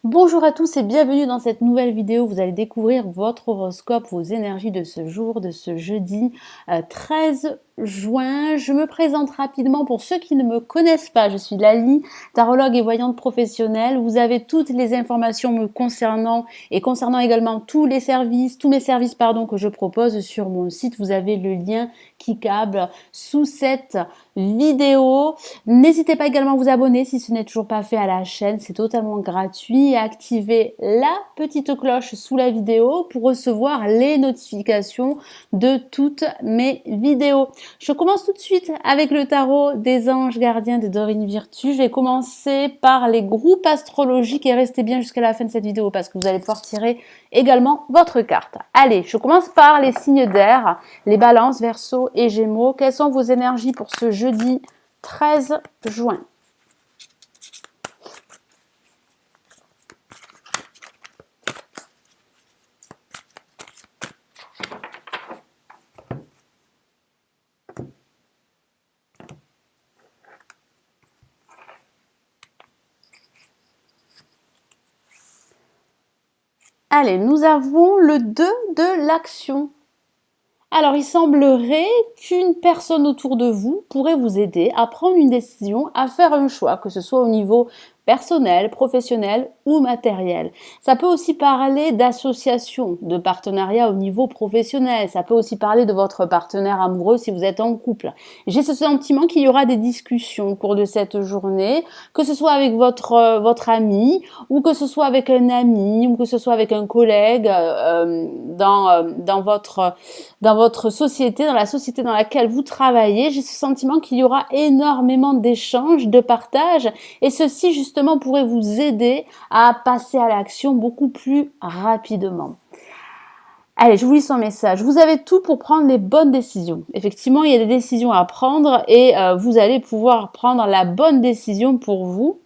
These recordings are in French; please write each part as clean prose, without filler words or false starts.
Bonjour à tous et bienvenue dans cette nouvelle vidéo. Vous allez découvrir votre horoscope, vos énergies de ce jour, de ce jeudi 13 juin. Je me présente rapidement pour ceux qui ne me connaissent pas. Je suis Lali, tarologue et voyante professionnelle. Vous avez toutes les informations me concernant et concernant également tous mes services que je propose sur mon site. Vous avez le lien qui câble sous cette vidéo. N'hésitez pas également à vous abonner si ce n'est toujours pas fait à la chaîne, c'est totalement gratuit et activez la petite cloche sous la vidéo pour recevoir les notifications de toutes mes vidéos. Je commence tout de suite avec le tarot des anges gardiens de Dorine Virtue. Je vais commencer par les groupes astrologiques et restez bien jusqu'à la fin de cette vidéo parce que vous allez pouvoir tirer également votre carte. Allez, je commence par les signes d'air, les balances, verseau et gémeaux. Quelles sont vos énergies pour ce jeudi 13 juin? Allez, nous avons le 2 de l'action. Alors, il semblerait qu'une personne autour de vous pourrait vous aider à prendre une décision, à faire un choix, que ce soit au niveau personnel, professionnel ou matériel. Ça peut aussi parler d'association, de partenariat au niveau professionnel. Ça peut aussi parler de votre partenaire amoureux si vous êtes en couple. J'ai ce sentiment qu'il y aura des discussions au cours de cette journée, que ce soit avec votre ami ou que ce soit avec un ami ou que ce soit avec un collègue dans votre société, dans la société dans laquelle vous travaillez. J'ai ce sentiment qu'il y aura énormément d'échanges, de partage et ceci justement pourrait vous aider à passer à l'action beaucoup plus rapidement. Allez, je vous lis son message. Vous avez tout pour prendre les bonnes décisions. Effectivement, il y a des décisions à prendre et vous allez pouvoir prendre la bonne décision pour vous.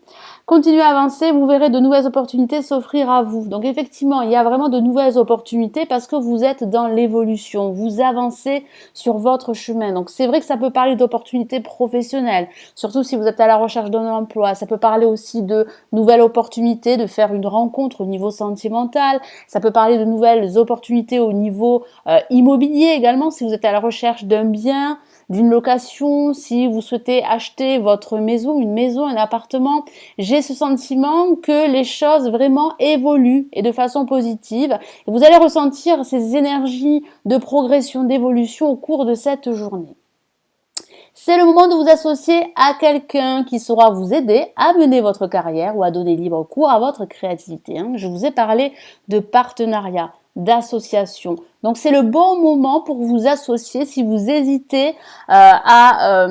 Continuez à avancer, vous verrez de nouvelles opportunités s'offrir à vous. Donc effectivement, il y a vraiment de nouvelles opportunités parce que vous êtes dans l'évolution, vous avancez sur votre chemin. Donc c'est vrai que ça peut parler d'opportunités professionnelles, surtout si vous êtes à la recherche d'un emploi. Ça peut parler aussi de nouvelles opportunités, de faire une rencontre au niveau sentimental. Ça peut parler de nouvelles opportunités au niveau immobilier également, si vous êtes à la recherche d'un bien, d'une location, si vous souhaitez acheter votre maison, une maison, un appartement. J'ai ce sentiment que les choses vraiment évoluent et de façon positive. Et vous allez ressentir ces énergies de progression, d'évolution au cours de cette journée. C'est le moment de vous associer à quelqu'un qui saura vous aider à mener votre carrière ou à donner libre cours à votre créativité. Je vous ai parlé de partenariat, d'association. Donc c'est le bon moment pour vous associer si vous hésitez à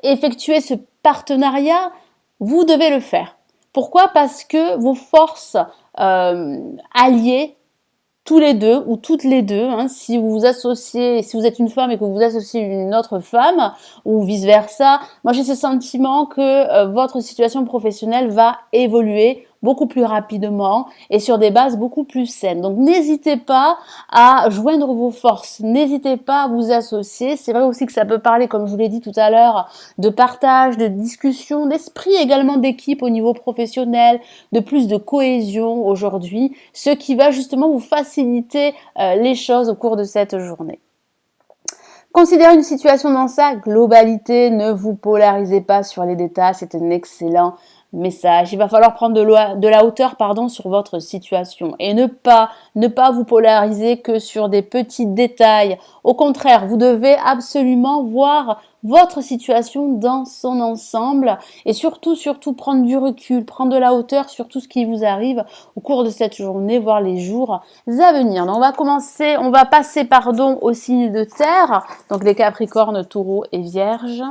effectuer ce partenariat. Vous devez le faire. Pourquoi? Parce que vos forces alliées, tous les deux ou toutes les deux, si vous vous associez, si vous êtes une femme et que vous vous associez à une autre femme ou vice versa, moi j'ai ce sentiment que votre situation professionnelle va évoluer beaucoup plus rapidement et sur des bases beaucoup plus saines. Donc n'hésitez pas à joindre vos forces, n'hésitez pas à vous associer. C'est vrai aussi que ça peut parler, comme je vous l'ai dit tout à l'heure, de partage, de discussion, d'esprit également d'équipe au niveau professionnel, de plus de cohésion aujourd'hui, ce qui va justement vous faciliter les choses au cours de cette journée. Considérez une situation dans sa globalité, ne vous polarisez pas sur les détails, c'est un excellent message. Il va falloir prendre de la hauteur sur votre situation et ne pas vous polariser que sur des petits détails. Au contraire, vous devez absolument voir votre situation dans son ensemble et surtout prendre du recul, prendre de la hauteur sur tout ce qui vous arrive au cours de cette journée, voire les jours à venir. Donc on va passer aux signes de terre, donc les Capricornes, Taureaux et Vierges.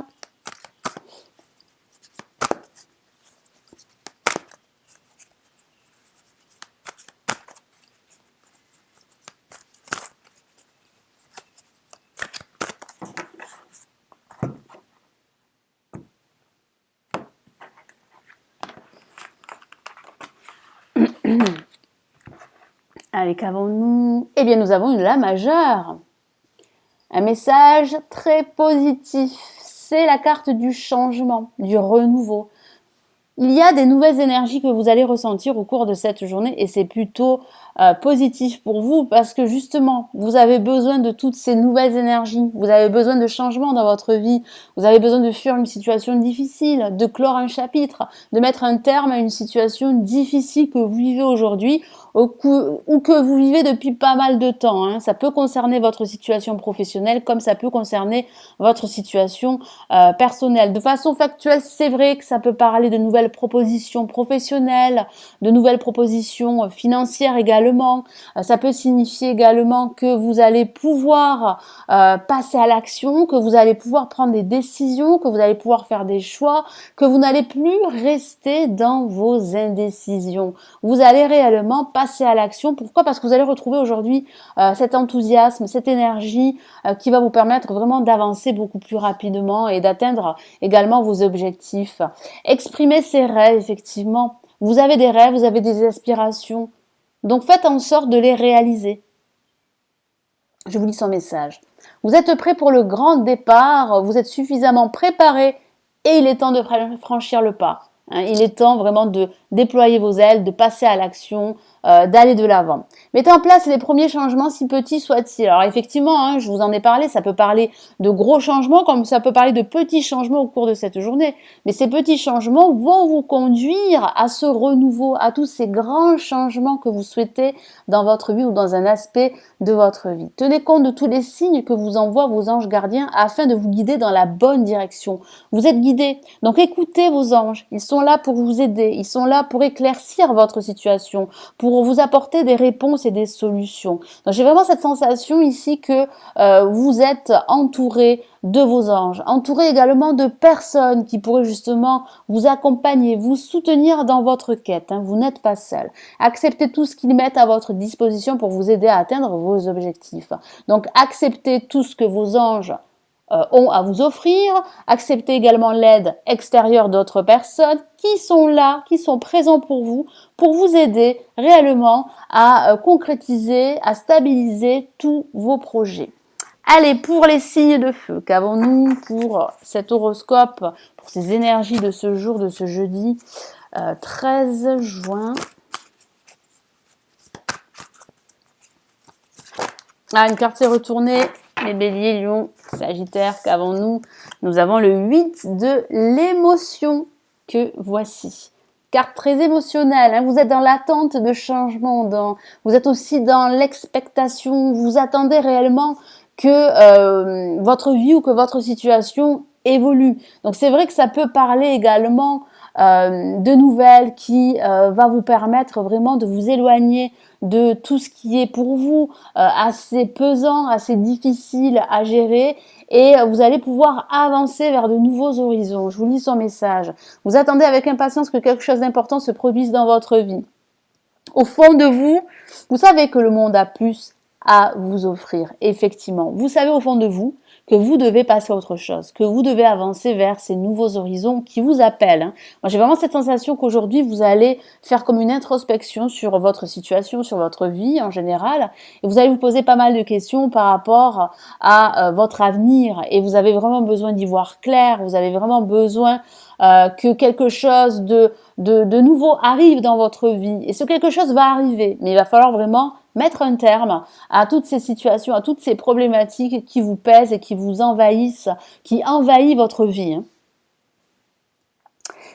Allez, qu'avons-nous? Eh bien, nous avons une La majeure. Un message très positif. C'est la carte du changement, du renouveau. Il y a des nouvelles énergies que vous allez ressentir au cours de cette journée et c'est plutôt positif pour vous parce que justement, vous avez besoin de toutes ces nouvelles énergies, vous avez besoin de changements dans votre vie, vous avez besoin de fuir une situation difficile, de clore un chapitre, de mettre un terme à une situation difficile que vous vivez aujourd'hui ou que vous vivez depuis pas mal de temps. Hein. Ça peut concerner votre situation professionnelle comme ça peut concerner votre situation personnelle. De façon factuelle, c'est vrai que ça peut parler de nouvelles propositions professionnelles, de nouvelles propositions financières également. Ça peut signifier également que vous allez pouvoir passer à l'action, que vous allez pouvoir prendre des décisions, que vous allez pouvoir faire des choix, que vous n'allez plus rester dans vos indécisions. Vous allez réellement passer à l'action. Pourquoi? Parce que vous allez retrouver aujourd'hui cet enthousiasme, cette énergie qui va vous permettre vraiment d'avancer beaucoup plus rapidement et d'atteindre également vos objectifs. Exprimer ses rêves, effectivement. Vous avez des rêves, vous avez des aspirations. Donc faites en sorte de les réaliser. Je vous lis son message. Vous êtes prêt pour le grand départ, vous êtes suffisamment préparé et il est temps de franchir le pas. Il est temps vraiment de déployer vos ailes, de passer à l'action, d'aller de l'avant. Mettez en place les premiers changements, si petits soient-ils. Alors effectivement, je vous en ai parlé, ça peut parler de gros changements comme ça peut parler de petits changements au cours de cette journée. Mais ces petits changements vont vous conduire à ce renouveau, à tous ces grands changements que vous souhaitez dans votre vie ou dans un aspect de votre vie. Tenez compte de tous les signes que vous envoient vos anges gardiens afin de vous guider dans la bonne direction. Vous êtes guidés, donc écoutez vos anges. Ils sont là pour vous aider, ils sont là pour éclaircir votre situation, pour vous apporter des réponses et des solutions. Donc j'ai vraiment cette sensation ici que vous êtes entouré de vos anges, entouré également de personnes qui pourraient justement vous accompagner, vous soutenir dans votre quête. Vous n'êtes pas seul. Acceptez tout ce qu'ils mettent à votre disposition pour vous aider à atteindre vos objectifs. Donc acceptez tout ce que vos anges ont à vous offrir, acceptez également l'aide extérieure d'autres personnes qui sont là, qui sont présents pour vous aider réellement à concrétiser, à stabiliser tous vos projets. Allez, pour les signes de feu, qu'avons-nous pour cet horoscope, pour ces énergies de ce jour, de ce jeudi 13 juin. Une carte s'est retournée. Les béliers, lions, sagittaires, qu'avons-nous? Nous avons le 8 de l'émotion que voici. Carte très émotionnelle, vous êtes dans l'attente de changement, vous êtes aussi dans l'expectation, vous attendez réellement que votre vie ou que votre situation évolue. Donc c'est vrai que ça peut parler également de nouvelles qui va vous permettre vraiment de vous éloigner de tout ce qui est pour vous assez pesant, assez difficile à gérer et vous allez pouvoir avancer vers de nouveaux horizons. Je vous lis son message. Vous attendez avec impatience que quelque chose d'important se produise dans votre vie. Au fond de vous, vous savez que le monde a plus à vous offrir, effectivement. Vous savez au fond de vous que vous devez passer à autre chose, que vous devez avancer vers ces nouveaux horizons qui vous appellent. Moi, j'ai vraiment cette sensation qu'aujourd'hui, vous allez faire comme une introspection sur votre situation, sur votre vie en général, et vous allez vous poser pas mal de questions par rapport à votre avenir, et vous avez vraiment besoin d'y voir clair, vous avez vraiment besoin que quelque chose de nouveau arrive dans votre vie. Et ce quelque chose va arriver, mais il va falloir vraiment mettre un terme à toutes ces situations, à toutes ces problématiques qui vous pèsent et qui vous envahissent, qui envahissent votre vie.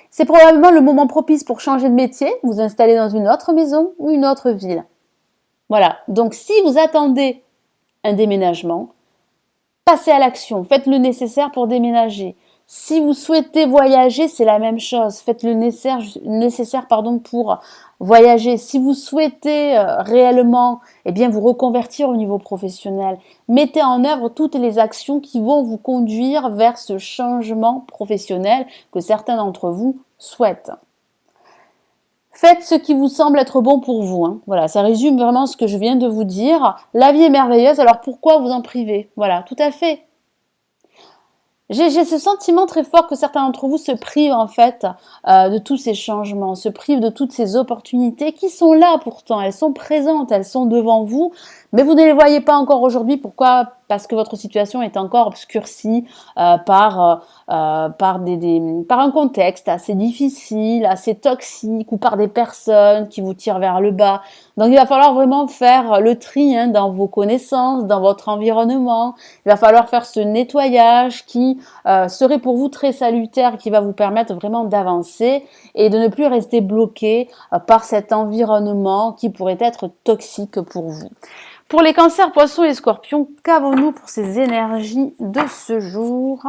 C'est probablement le moment propice pour changer de métier, vous installer dans une autre maison ou une autre ville. Voilà, donc si vous attendez un déménagement, passez à l'action, faites le nécessaire pour déménager. Si vous souhaitez voyager, c'est la même chose. Faites le nécessaire pour voyager. Si vous souhaitez réellement vous reconvertir au niveau professionnel, mettez en œuvre toutes les actions qui vont vous conduire vers ce changement professionnel que certains d'entre vous souhaitent. Faites ce qui vous semble être bon pour vous. Voilà, ça résume vraiment ce que je viens de vous dire. La vie est merveilleuse, alors pourquoi vous en priver? Voilà, tout à fait. J'ai ce sentiment très fort que certains d'entre vous se privent en fait de tous ces changements, se privent de toutes ces opportunités qui sont là pourtant, elles sont présentes, elles sont devant vous, mais vous ne les voyez pas encore aujourd'hui. Pourquoi? parce que votre situation est encore obscurcie par un contexte assez difficile, assez toxique, ou par des personnes qui vous tirent vers le bas. Donc il va falloir vraiment faire le tri dans vos connaissances, dans votre environnement. Il va falloir faire ce nettoyage qui serait pour vous très salutaire, qui va vous permettre vraiment d'avancer et de ne plus rester bloqué par cet environnement qui pourrait être toxique pour vous. Pour les cancers, poissons et scorpions, qu'avons-nous pour ces énergies de ce jour ?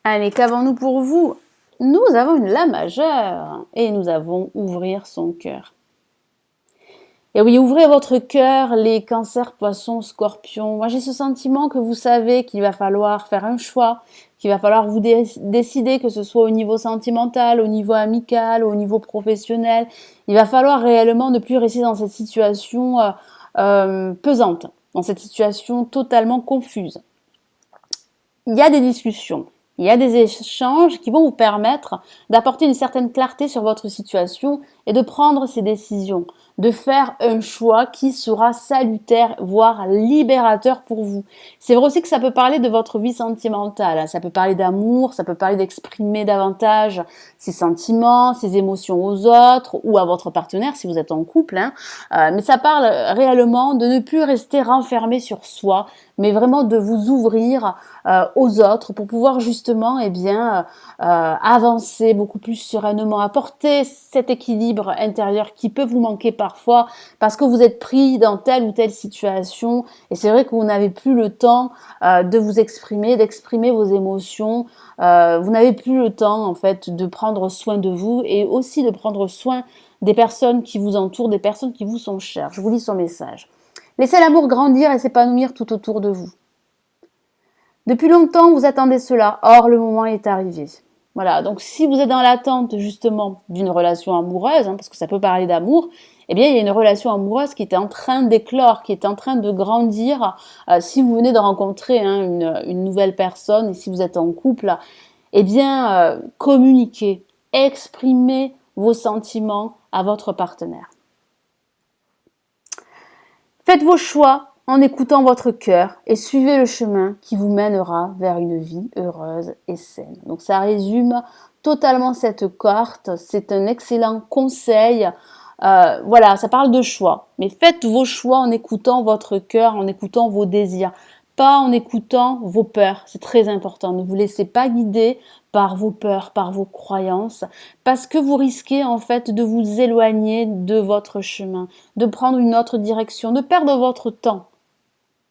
Allez, qu'avons-nous pour vous ? Nous avons une La majeure et nous avons ouvrir son cœur. Et oui, ouvrez votre cœur, les cancers, poissons, scorpions. Moi, j'ai ce sentiment que vous savez qu'il va falloir faire un choix, qu'il va falloir vous décider, que ce soit au niveau sentimental, au niveau amical, au niveau professionnel. Il va falloir réellement ne plus rester dans cette situation pesante, dans cette situation totalement confuse. Il y a des discussions. Il y a des échanges qui vont vous permettre d'apporter une certaine clarté sur votre situation et de prendre ces décisions, de faire un choix qui sera salutaire, voire libérateur pour vous. C'est vrai aussi que ça peut parler de votre vie sentimentale, ça peut parler d'amour, ça peut parler d'exprimer davantage ses sentiments, ses émotions aux autres ou à votre partenaire si vous êtes en couple. Mais ça parle réellement de ne plus rester renfermé sur soi, mais vraiment de vous ouvrir aux autres pour pouvoir justement avancer beaucoup plus sereinement, apporter cet équilibre intérieur qui peut vous manquer parfois parce que vous êtes pris dans telle ou telle situation et c'est vrai que vous n'avez plus le temps de vous exprimer, d'exprimer vos émotions, vous n'avez plus le temps en fait de prendre soin de vous et aussi de prendre soin des personnes qui vous entourent, des personnes qui vous sont chères. Je vous lis son message. Laissez l'amour grandir et s'épanouir tout autour de vous. Depuis longtemps, vous attendez cela, or le moment est arrivé. Voilà, donc si vous êtes dans l'attente justement d'une relation amoureuse, parce que ça peut parler d'amour, eh bien il y a une relation amoureuse qui est en train d'éclore, qui est en train de grandir. Si vous venez de rencontrer une nouvelle personne et si vous êtes en couple, eh bien communiquez, exprimez vos sentiments à votre partenaire. Faites vos choix en écoutant votre cœur et suivez le chemin qui vous mènera vers une vie heureuse et saine. Donc ça résume totalement cette carte, c'est un excellent conseil. Voilà, ça parle de choix, mais faites vos choix en écoutant votre cœur, en écoutant vos désirs, pas en écoutant vos peurs, c'est très important. Ne vous laissez pas guider par vos peurs, par vos croyances, parce que vous risquez en fait de vous éloigner de votre chemin, de prendre une autre direction, de perdre votre temps.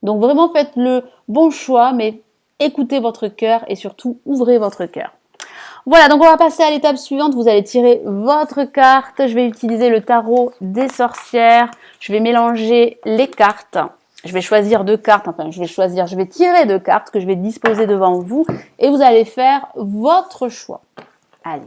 Donc vraiment faites le bon choix, mais écoutez votre cœur et surtout ouvrez votre cœur. Voilà, donc on va passer à l'étape suivante. Vous allez tirer votre carte. Je vais utiliser le tarot des sorcières. Je vais mélanger les cartes. Je vais choisir deux cartes. Enfin, je vais tirer deux cartes que je vais disposer devant vous. Et vous allez faire votre choix. Allez.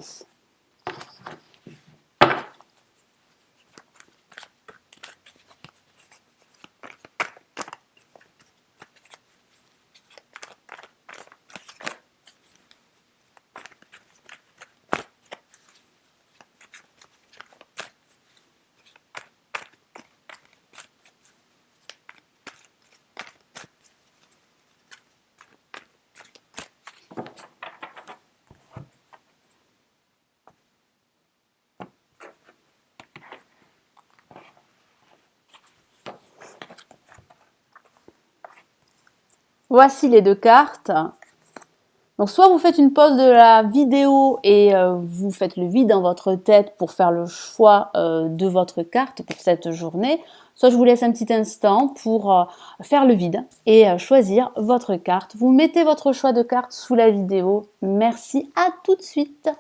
Voici les deux cartes. Donc soit vous faites une pause de la vidéo et vous faites le vide dans votre tête pour faire le choix de votre carte pour cette journée, soit je vous laisse un petit instant pour faire le vide et choisir votre carte. Vous mettez votre choix de carte sous la vidéo. Merci, à tout de suite.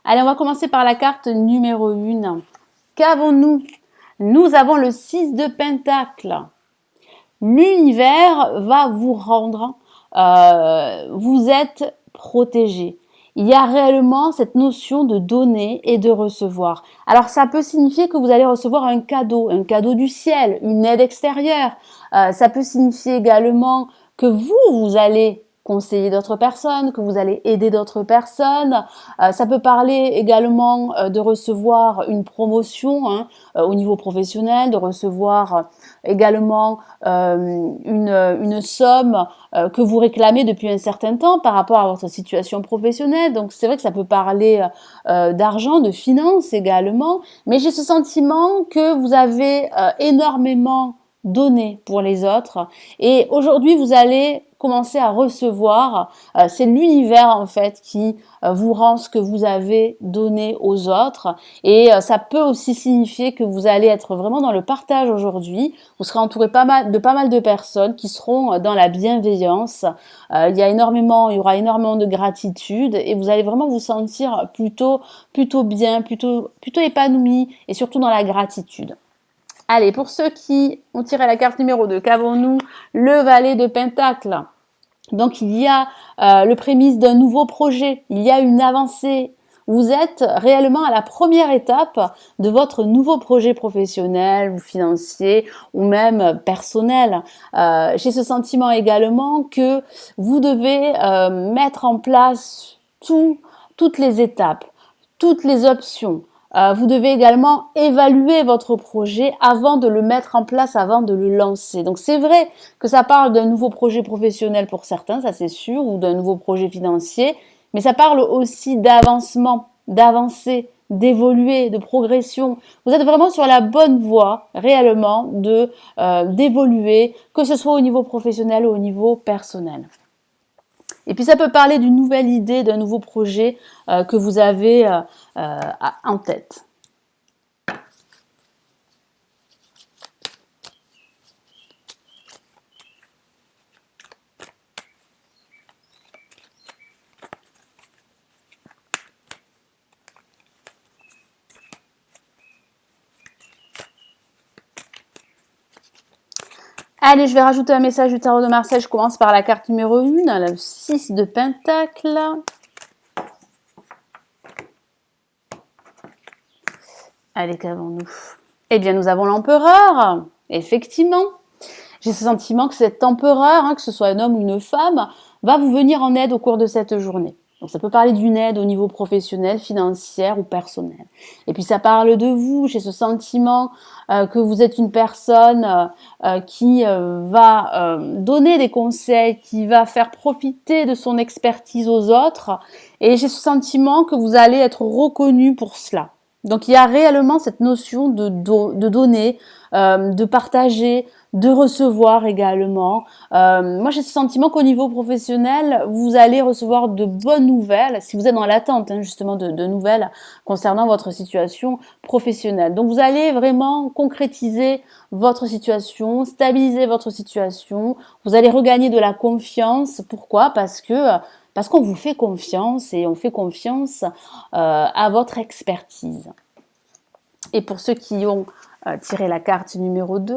Allez, on va commencer par la carte numéro 1. Qu'avons-nous Nous avons le 6 de Pentacle. L'univers va vous rendre, vous êtes protégé. Il y a réellement cette notion de donner et de recevoir. Alors ça peut signifier que vous allez recevoir un cadeau du ciel, une aide extérieure. Ça peut signifier également que vous allez conseiller d'autres personnes, que vous allez aider d'autres personnes. Ça peut parler également de recevoir une promotion au niveau professionnel, de recevoir également une somme que vous réclamez depuis un certain temps par rapport à votre situation professionnelle. Donc c'est vrai que ça peut parler d'argent, de finances également, mais j'ai ce sentiment que vous avez énormément donné pour les autres et aujourd'hui vous allez commencer à recevoir, c'est l'univers en fait qui vous rend ce que vous avez donné aux autres et ça peut aussi signifier que vous allez être vraiment dans le partage aujourd'hui, vous serez entouré pas mal de personnes qui seront dans la bienveillance, il y aura énormément de gratitude et vous allez vraiment vous sentir plutôt bien, plutôt épanoui et surtout dans la gratitude. Allez, pour ceux qui ont tiré la carte numéro 2, qu'avons-nous? Le valet de Pentacle. Donc, il y a le prémisse d'un nouveau projet, il y a une avancée. Vous êtes réellement à la première étape de votre nouveau projet professionnel ou financier ou même personnel. J'ai ce sentiment également que vous devez mettre en place toutes les étapes, toutes les options. Vous devez également évaluer votre projet avant de le mettre en place, avant de le lancer. Donc c'est vrai que ça parle d'un nouveau projet professionnel pour certains, ça c'est sûr, ou d'un nouveau projet financier, mais ça parle aussi d'avancement, d'avancer, d'évoluer, de progression. Vous êtes vraiment sur la bonne voie réellement d'évoluer, que ce soit au niveau professionnel ou au niveau personnel. Et puis ça peut parler d'une nouvelle idée, d'un nouveau projet que vous avez en tête. Allez, je vais rajouter un message du tarot de Marseille. Je commence par la carte numéro 1, le 6 de Pentacle. Allez, qu'avons-nous? Eh bien, nous avons l'empereur. Effectivement. J'ai ce sentiment que cet empereur, que ce soit un homme ou une femme, va vous venir en aide au cours de cette journée. Donc ça peut parler d'une aide au niveau professionnel, financière ou personnel. Et puis ça parle de vous, j'ai ce sentiment que vous êtes une personne qui va donner des conseils, qui va faire profiter de son expertise aux autres. Et j'ai ce sentiment que vous allez être reconnu pour cela. Donc il y a réellement cette notion de donner, de partager, de recevoir également. Moi j'ai ce sentiment qu'au niveau professionnel, vous allez recevoir de bonnes nouvelles, si vous êtes dans l'attente justement de nouvelles concernant votre situation professionnelle. Donc vous allez vraiment concrétiser votre situation, stabiliser votre situation, vous allez regagner de la confiance. Pourquoi? Parce qu'on vous fait confiance et on fait confiance à votre expertise. Et pour ceux qui ont tiré la carte numéro 2,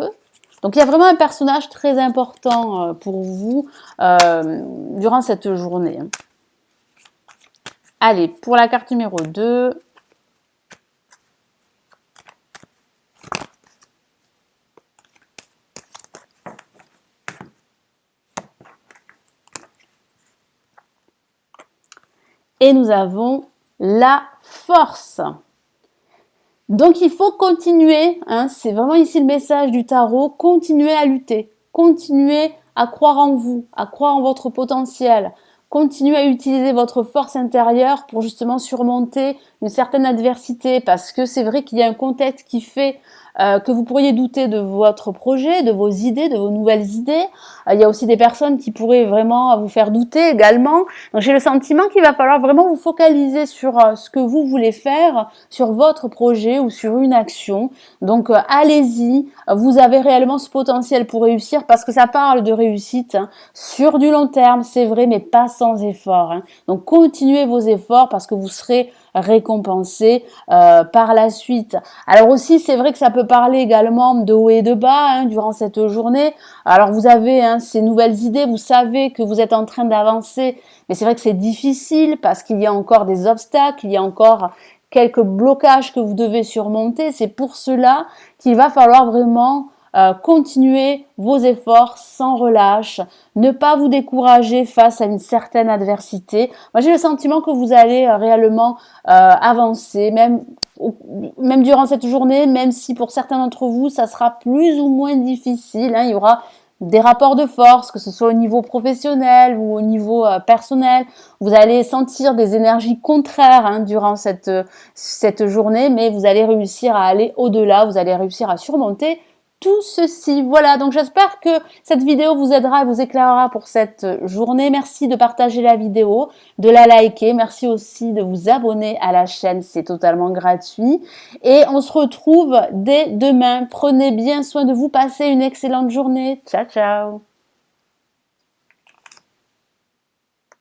donc il y a vraiment un personnage très important pour vous durant cette journée. Allez, pour la carte numéro 2, et nous avons la force. Donc il faut continuer, c'est vraiment ici le message du tarot, continuez à lutter, continuez à croire en vous, à croire en votre potentiel, continuez à utiliser votre force intérieure pour justement surmonter une certaine adversité, parce que c'est vrai qu'il y a un contexte qui fait que vous pourriez douter de votre projet, de vos idées, de vos nouvelles idées. Il y a aussi des personnes qui pourraient vraiment vous faire douter également. Donc j'ai le sentiment qu'il va falloir vraiment vous focaliser sur ce que vous voulez faire, sur votre projet ou sur une action. Donc allez-y, vous avez réellement ce potentiel pour réussir parce que ça parle de réussite sur du long terme, c'est vrai, mais pas sans effort. Donc continuez vos efforts parce que vous serez récompensé par la suite. Alors aussi, c'est vrai que ça peut parler également de haut et de bas hein, durant cette journée. Alors vous avez hein, ces nouvelles idées, vous savez que vous êtes en train d'avancer, mais c'est vrai que c'est difficile parce qu'il y a encore des obstacles, il y a encore quelques blocages que vous devez surmonter. C'est pour cela qu'il va falloir vraiment continuer vos efforts sans relâche, ne pas vous décourager face à une certaine adversité. Moi, j'ai le sentiment que vous allez réellement avancer, même durant cette journée, même si pour certains d'entre vous, ça sera plus ou moins difficile. Hein, il y aura des rapports de force, que ce soit au niveau professionnel ou au niveau personnel. Vous allez sentir des énergies contraires hein, durant cette journée, mais vous allez réussir à aller au-delà, vous allez réussir à surmonter tout ceci. Voilà, donc j'espère que cette vidéo vous aidera et vous éclairera pour cette journée. Merci de partager la vidéo, de la liker. Merci aussi de vous abonner à la chaîne, c'est totalement gratuit. Et on se retrouve dès demain. Prenez bien soin de vous, passez une excellente journée. Ciao, ciao.